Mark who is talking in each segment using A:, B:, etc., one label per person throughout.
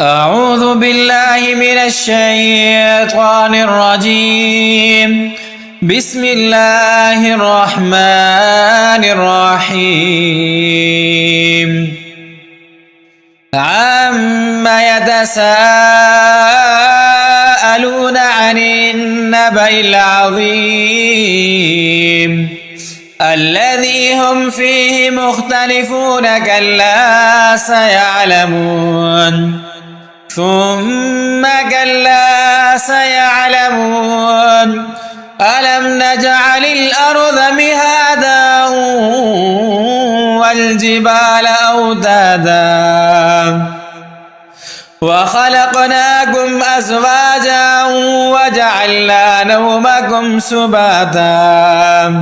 A: أعوذ بالله من الشيطان الرجيم. بسم الله الرحمن الرحيم. عما يتساءلون عن النبأ العظيم الذي هم فيه مختلفون كلا سيعلمون ثم كلا سيعلمون ألم نجعل الأرض مهادا والجبال أوتادا وخلقناكم أزواجا وجعلنا نومكم سباتا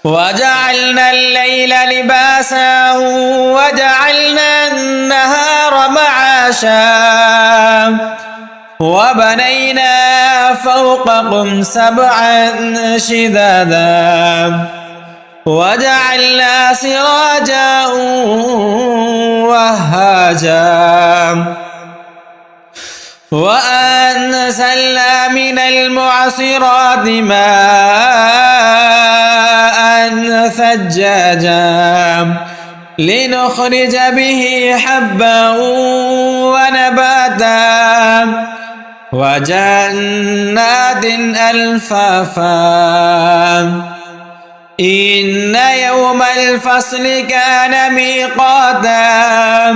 A: وجعلنا الليل لباسا وجعلنا النهار معاشا وبنينا فوقكم سبعا شدادا وجعلنا سراجا وهاجا وأنزلنا من المعصرات ماء ثجاجا لنخرج به حبا ونباتا وجنات ألفافا إن يوم الفصل كان ميقاتا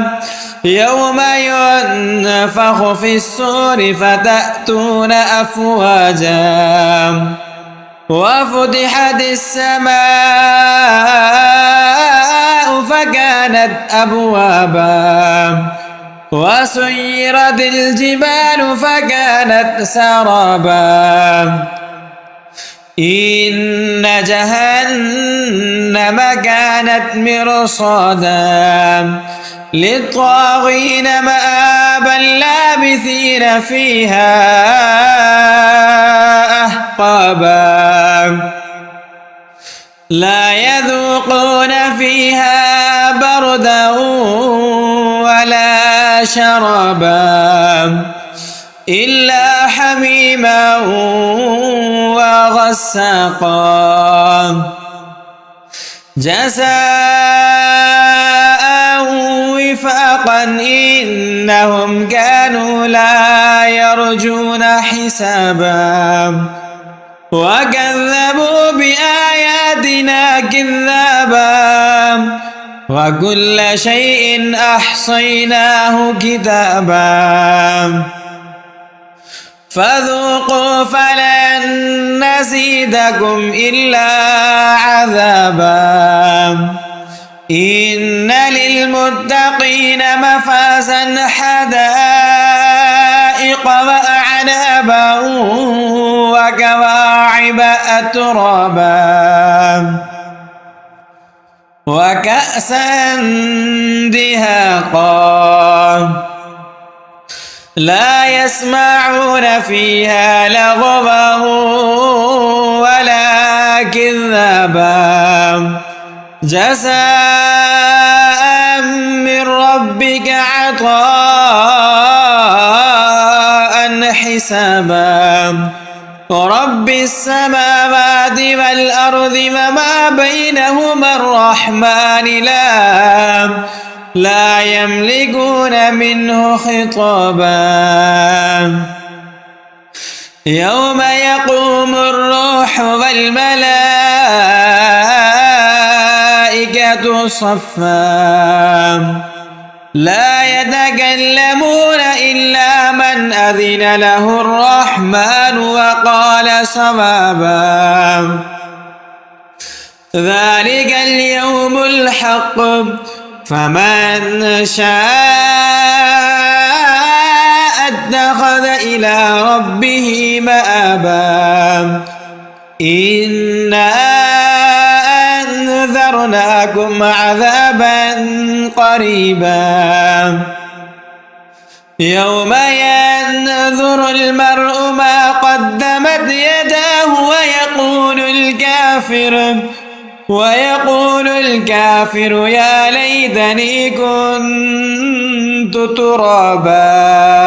A: يوم ينفخ في الصور فتأتون أفواجا وفتحت السماء فكانت أبوابا وسيرت الجبال فكانت سرابا إن جهنم كانت مرصادا للطاغين مآبا لابثين فيها أحقابا لا يذوقون فيها بردا ولا شرابا إلا حميما وغساقا جزاء وفاقا إنهم كانوا لا يرجون حسابا وكذبوا بآياتنا كذابا وكل شيء أحصيناه كتابا فذوقوا فلن نزيدكم إلا عذابا إن للمتقين مفازا حدائق وأعنابا وكواعب أترابا وكأسا دهاقا لا يسمعون فيها لغوا ولا كذابا جزاء من ربك عطاء حسابا رب السماوات والأرض وما بينهما الرحمن لا يملكون منه خطابا يوم يقوم الروح والملائكة صفا لا يتكلمون إلا من أذن له الرحمن وقال صوابا ذلك اليوم الحق فمن شاء اتخذ إلى ربه مآبا إنا أنذرناكم عذابا قريبا يوم ينظر المرء ما قدمت يداه ويقول الكافر ويقول الكافر يا ليتني كنت ترابا.